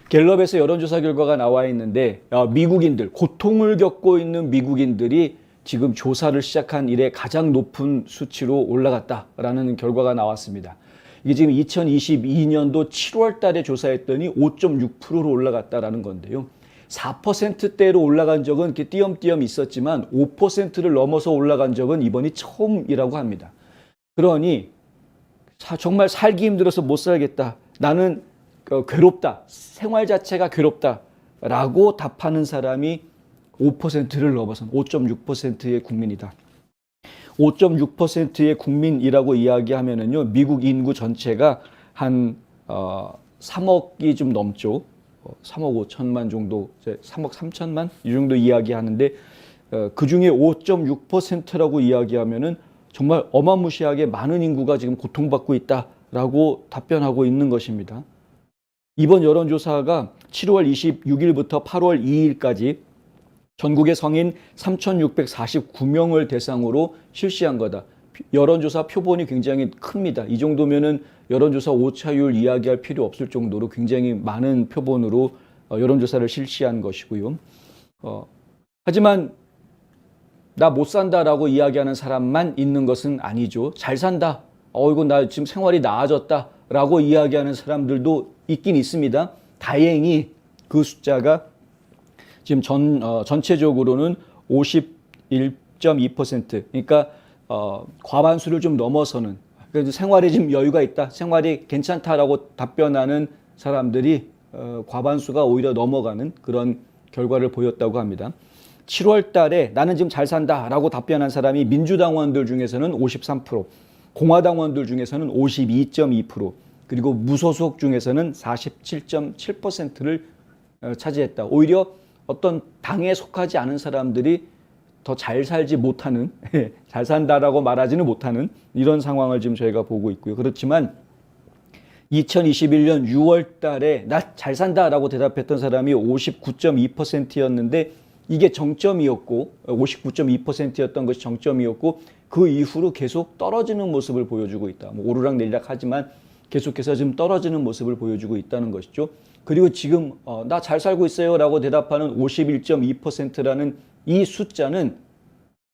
갤럽에서 여론조사 결과가 나와 있는데 미국인들, 고통을 겪고 있는 미국인들이 지금 조사를 시작한 이래 가장 높은 수치로 올라갔다라는 결과가 나왔습니다. 이게 지금 2022년도 7월 달에 조사했더니 5.6%로 올라갔다라는 건데요. 4%대로 올라간 적은 이렇게 띄엄띄엄 있었지만 5%를 넘어서 올라간 적은 이번이 처음이라고 합니다. 그러니 정말 살기 힘들어서 못 살겠다. 나는 괴롭다. 생활 자체가 괴롭다. 라고 답하는 사람이 5%를 넘어선 5.6%의 국민이다. 5.6%의 국민이라고 이야기하면은요, 미국 인구 전체가 한 3억이 좀 넘죠. 3억 5천만 정도, 3억 3천만 이 정도 이야기하는데 그 중에 5.6%라고 이야기하면은 정말 어마무시하게 많은 인구가 지금 고통받고 있다라고 답변하고 있는 것입니다. 이번 여론조사가 7월 26일부터 8월 2일까지 전국의 성인 3,649명을 대상으로 실시한 거다. 여론조사 표본이 굉장히 큽니다. 이 정도면은 여론조사 오차율 이야기할 필요 없을 정도로 굉장히 많은 표본으로 여론조사를 실시한 것이고요. 하지만 나 못 산다라고 이야기하는 사람만 있는 것은 아니죠. 잘 산다. 이거 나 지금 생활이 나아졌다라고 이야기하는 사람들도 있긴 있습니다. 다행히 그 숫자가 지금 전체적으로는 51.2%, 그러니까 과반수를 좀 넘어서는, 그래서 생활에 좀 여유가 있다, 생활이 괜찮다라고 답변하는 사람들이 과반수가 오히려 넘어가는 그런 결과를 보였다고 합니다. 7월 달에 나는 지금 잘 산다라고 답변한 사람이 민주당원들 중에서는 53%, 공화당원들 중에서는 52.2%, 그리고 무소속 중에서는 47.7%를 차지했다. 오히려 어떤 당에 속하지 않은 사람들이 더 잘 살지 못하는, 잘 산다라고 말하지는 못하는 이런 상황을 지금 저희가 보고 있고요. 그렇지만 2021년 6월 달에 나 잘 산다라고 대답했던 사람이 59.2%였는데 이게 정점이었고, 59.2%였던 것이 정점이었고, 그 이후로 계속 떨어지는 모습을 보여주고 있다. 뭐 오르락 내리락 하지만 계속해서 지금 떨어지는 모습을 보여주고 있다는 것이죠. 그리고 지금 나 잘 살고 있어요 라고 대답하는 51.2%라는 이 숫자는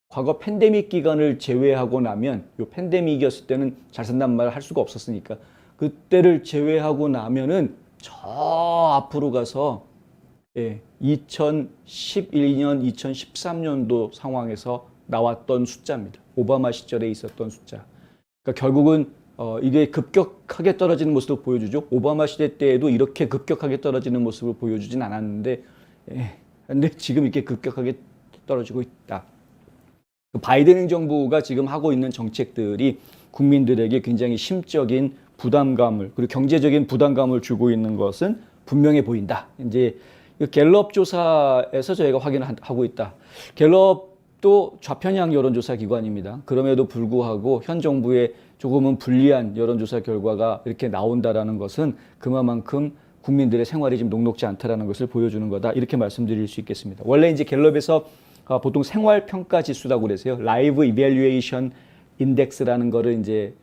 과거 팬데믹 기간을 제외하고 나면, 요 팬데믹이었을 때는 잘 산다는 말을 할 수가 없었으니까 그때를 제외하고 나면은 저 앞으로 가서 2011년, 2013년도 상황에서 나왔던 숫자입니다. 오바마 시절에 있었던 숫자. 그러니까 결국은 이게 급격하게 떨어지는 모습을 보여주죠. 오바마 시대 때에도 이렇게 급격하게 떨어지는 모습을 보여주진 않았는데, 근데 지금 이렇게 급격하게 떨어지고 있다. 바이든 행정부가 지금 하고 있는 정책들이 국민들에게 굉장히 심적인 부담감을, 그리고 경제적인 부담감을 주고 있는 것은 분명해 보인다. 이제 갤럽 조사에서 저희가 확인하고 있다. 갤럽도 좌편향 여론조사 기관입니다. 그럼에도 불구하고 현 정부의 조금은 불리한 여론조사 결과가 이렇게 나온다라는 것은 그만큼 국민들의 생활이 지금 녹록지 않다라는 것을 보여주는 거다. 이렇게 말씀드릴 수 있겠습니다. 원래 이제 갤럽에서 보통 생활평가 지수라고 그래서요. 라이브 이밸류에이션 인덱스라는 거를 이제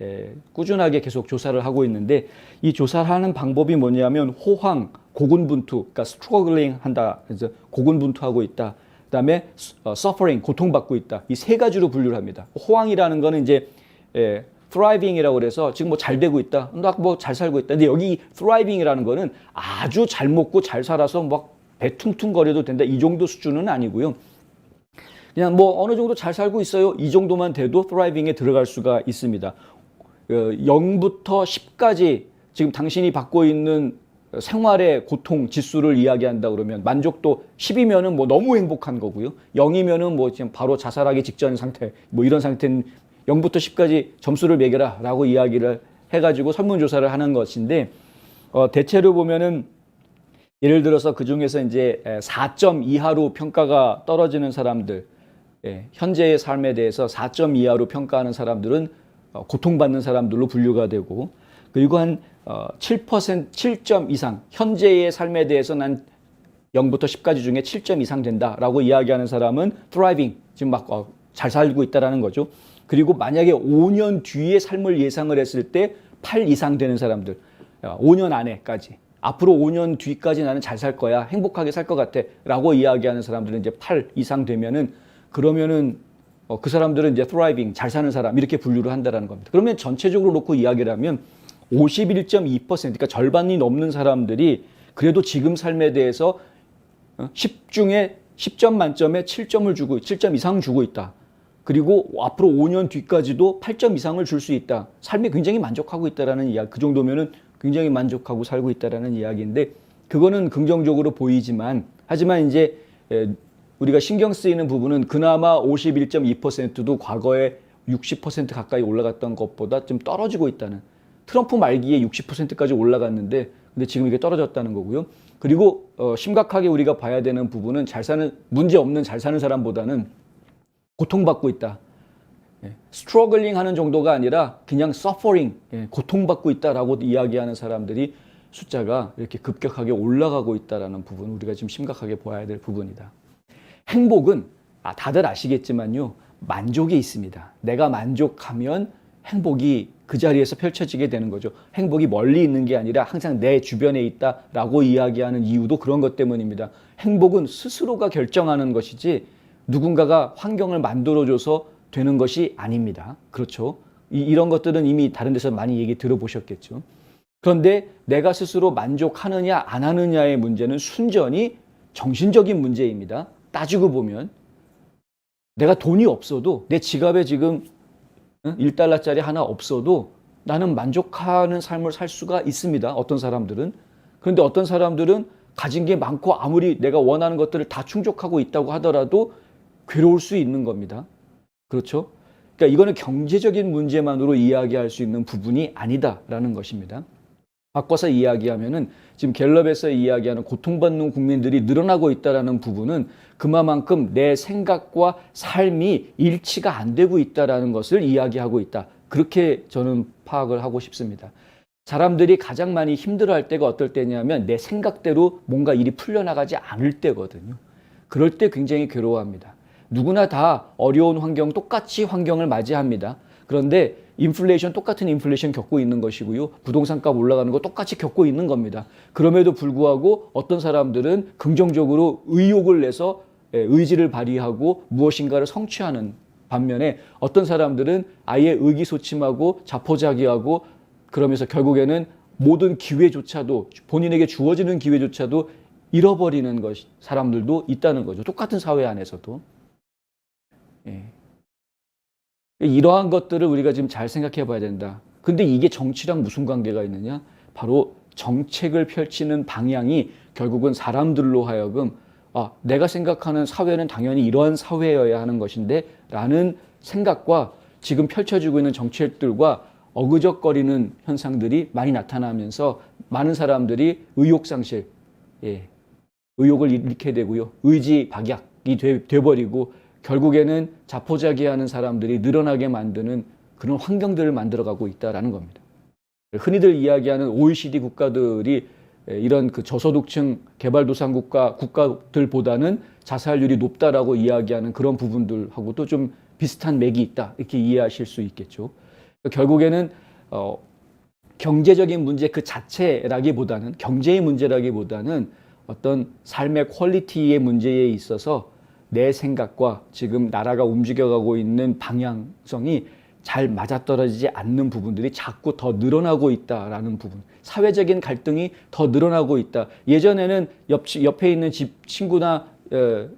꾸준하게 계속 조사를 하고 있는데, 이 조사를 하는 방법이 뭐냐면 호황, 고군분투, 그러니까 스트러글링 한다, 그래서 고군분투하고 있다. 그다음에 suffering, 고통받고 있다. 이 세 가지로 분류를 합니다. 호황이라는 거는 이제 thriving이라고 그래서 지금 뭐 잘 되고 있다, 나 뭐 잘 살고 있다. 근데 여기 thriving이라는 거는 아주 잘 먹고 잘 살아서 막 배 퉁퉁거려도 된다, 이 정도 수준은 아니고요. 그냥 뭐 어느 정도 잘 살고 있어요, 이 정도만 돼도 thriving에 들어갈 수가 있습니다. 0부터 10까지 지금 당신이 받고 있는 생활의 고통 지수를 이야기한다 그러면 만족도 10이면은 뭐 너무 행복한 거고요. 0이면은 뭐 지금 바로 자살하기 직전 상태, 뭐 이런 상태는 0부터 10까지 점수를 매겨라 라고 이야기를 해가지고 설문조사를 하는 것인데, 대체로 보면은 예를 들어서 그 중에서 이제 4점 이하로 평가가 떨어지는 사람들, 현재의 삶에 대해서 4점 이하로 평가하는 사람들은 고통받는 사람들로 분류가 되고, 그리고 한 7점 이상, 현재의 삶에 대해서 난 0부터 10까지 중에 7점 이상 된다라고 이야기하는 사람은 thriving, 지금 막 잘 살고 있다라는 거죠. 그리고 만약에 5년 뒤의 삶을 예상을 했을 때 8 이상 되는 사람들, 5년 안에까지, 앞으로 5년 뒤까지 나는 잘 살 거야. 행복하게 살 것 같아. 라고 이야기하는 사람들은 이제 8 이상 되면은 그러면은 그 사람들은 이제 thriving, 잘 사는 사람 이렇게 분류를 한다라는 겁니다. 그러면 전체적으로 놓고 이야기를 하면 51.2%, 그러니까 절반이 넘는 사람들이 그래도 지금 삶에 대해서 10 중에 10점 만점에 7점 이상 주고 있다. 그리고 앞으로 5년 뒤까지도 8점 이상을 줄 수 있다. 삶에 굉장히 만족하고 있다라는 이야기. 그 정도면은 굉장히 만족하고 살고 있다라는 이야기인데 그거는 긍정적으로 보이지만 하지만 이제 우리가 신경 쓰이는 부분은 그나마 51.2%도 과거에 60% 가까이 올라갔던 것보다 좀 떨어지고 있다는. 트럼프 말기에 60%까지 올라갔는데 근데 지금 이게 떨어졌다는 거고요. 그리고 심각하게 우리가 봐야 되는 부분은 문제 없는 잘 사는 사람보다는 고통받고 있다. 스트러글링 하는 정도가 아니라 그냥 서퍼링, 고통받고 있다라고 이야기하는 사람들이 숫자가 이렇게 급격하게 올라가고 있다라는 부분 우리가 지금 심각하게 봐야 될 부분이다. 행복은 다들 아시겠지만요. 만족이 있습니다. 내가 만족하면 행복이 그 자리에서 펼쳐지게 되는 거죠. 행복이 멀리 있는 게 아니라 항상 내 주변에 있다라고 이야기하는 이유도 그런 것 때문입니다. 행복은 스스로가 결정하는 것이지 누군가가 환경을 만들어줘서 되는 것이 아닙니다. 그렇죠? 이런 것들은 이미 다른 데서 많이 얘기 들어보셨겠죠. 그런데 내가 스스로 만족하느냐 안 하느냐의 문제는 순전히 정신적인 문제입니다. 따지고 보면 내가 돈이 없어도 내 지갑에 지금 1달러짜리 하나 없어도 나는 만족하는 삶을 살 수가 있습니다. 어떤 사람들은. 그런데 어떤 사람들은 가진 게 많고 아무리 내가 원하는 것들을 다 충족하고 있다고 하더라도 괴로울 수 있는 겁니다. 그렇죠? 그러니까 이거는 경제적인 문제만으로 이야기할 수 있는 부분이 아니다라는 것입니다. 바꿔서 이야기하면은 지금 갤럽에서 이야기하는 고통받는 국민들이 늘어나고 있다라는 부분은 그만큼 내 생각과 삶이 일치가 안 되고 있다라는 것을 이야기하고 있다. 그렇게 저는 파악을 하고 싶습니다. 사람들이 가장 많이 힘들어할 때가 어떨 때냐면 내 생각대로 뭔가 일이 풀려나가지 않을 때거든요. 그럴 때 굉장히 괴로워합니다. 누구나 다 어려운 환경, 똑같이 환경을 맞이합니다. 그런데 똑같은 인플레이션 겪고 있는 것이고요. 부동산값 올라가는 거 똑같이 겪고 있는 겁니다. 그럼에도 불구하고 어떤 사람들은 긍정적으로 의욕을 내서 의지를 발휘하고 무엇인가를 성취하는 반면에 어떤 사람들은 아예 의기소침하고 자포자기하고 그러면서 결국에는 모든 기회조차도 본인에게 주어지는 기회조차도 잃어버리는 사람들도 있다는 거죠. 똑같은 사회 안에서도. 이러한 것들을 우리가 지금 잘 생각해 봐야 된다. 근데 이게 정치랑 무슨 관계가 있느냐? 바로 정책을 펼치는 방향이 결국은 사람들로 하여금 내가 생각하는 사회는 당연히 이러한 사회여야 하는 것인데 라는 생각과 지금 펼쳐지고 있는 정책들과 어그적거리는 현상들이 많이 나타나면서 많은 사람들이 의욕상실, 의욕을 잃게 되고요. 의지 박약이 돼버리고 결국에는 자포자기하는 사람들이 늘어나게 만드는 그런 환경들을 만들어가고 있다는 겁니다. 흔히들 이야기하는 OECD 국가들이 이런 그 저소득층 국가들보다는 자살률이 높다라고 이야기하는 그런 부분들하고도 좀 비슷한 맥이 있다 이렇게 이해하실 수 있겠죠. 결국에는 경제적인 문제 그 자체라기보다는 경제의 문제라기보다는 어떤 삶의 퀄리티의 문제에 있어서 내 생각과 지금 나라가 움직여가고 있는 방향성이 잘 맞아떨어지지 않는 부분들이 자꾸 더 늘어나고 있다라는 부분. 사회적인 갈등이 더 늘어나고 있다. 예전에는 옆에 있는 집 친구나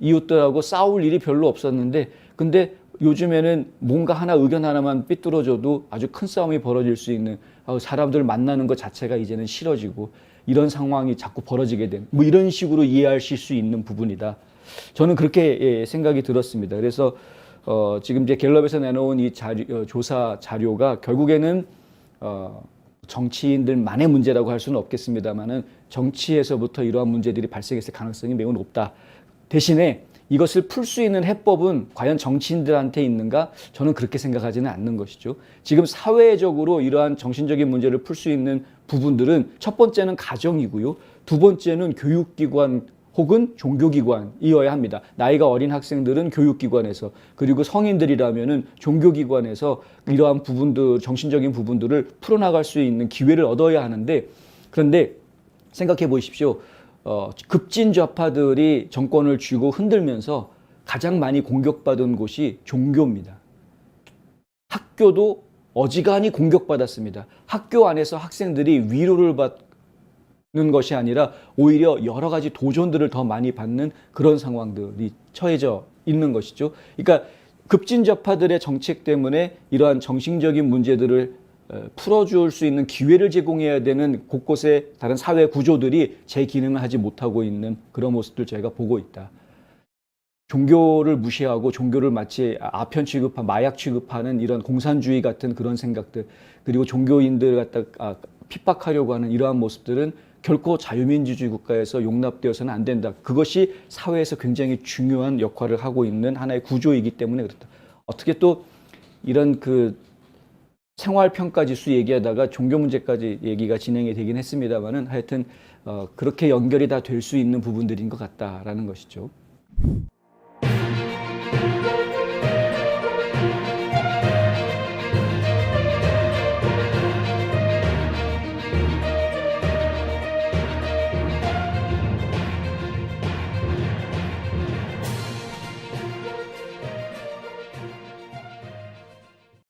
이웃들하고 싸울 일이 별로 없었는데 근데 요즘에는 뭔가 의견 하나만 삐뚤어져도 아주 큰 싸움이 벌어질 수 있는 사람들 만나는 것 자체가 이제는 싫어지고 이런 상황이 자꾸 벌어지게 된 이런 식으로 이해하실 수 있는 부분이다. 저는 그렇게 생각이 들었습니다. 그래서 지금 이제 갤럽에서 내놓은 이 조사 자료가 결국에는 정치인들만의 문제라고 할 수는 없겠습니다만은 정치에서부터 이러한 문제들이 발생했을 가능성이 매우 높다. 대신에 이것을 풀 수 있는 해법은 과연 정치인들한테 있는가? 저는 그렇게 생각하지는 않는 것이죠. 지금 사회적으로 이러한 정신적인 문제를 풀 수 있는 부분들은 첫 번째는 가정이고요. 두 번째는 교육기관 혹은 종교기관이어야 합니다. 나이가 어린 학생들은 교육기관에서 그리고 성인들이라면은 종교기관에서 이러한 부분들, 정신적인 부분들을 풀어나갈 수 있는 기회를 얻어야 하는데 그런데 생각해 보십시오. 급진 좌파들이 정권을 쥐고 흔들면서 가장 많이 공격받은 곳이 종교입니다. 학교도 어지간히 공격받았습니다. 학교 안에서 학생들이 위로를 받는 것이 아니라 오히려 여러 가지 도전들을 더 많이 받는 그런 상황들이 처해져 있는 것이죠. 그러니까 급진좌파들의 정책 때문에 이러한 정신적인 문제들을 풀어줄 수 있는 기회를 제공해야 되는 곳곳의 다른 사회 구조들이 제 기능을 하지 못하고 있는 그런 모습들 저희가 보고 있다. 종교를 무시하고 종교를 마치 아편 취급한 마약 취급하는 이런 공산주의 같은 그런 생각들, 그리고 종교인들 갖다 핍박하려고 하는 이러한 모습들은 결코 자유민주주의 국가에서 용납되어서는 안 된다. 그것이 사회에서 굉장히 중요한 역할을 하고 있는 하나의 구조이기 때문에 그렇다. 어떻게 또 이런 그 생활평가 지수 얘기하다가 종교 문제까지 얘기가 진행이 되긴 했습니다만은 하여튼 그렇게 연결이 다 될 수 있는 부분들인 것 같다라는 것이죠.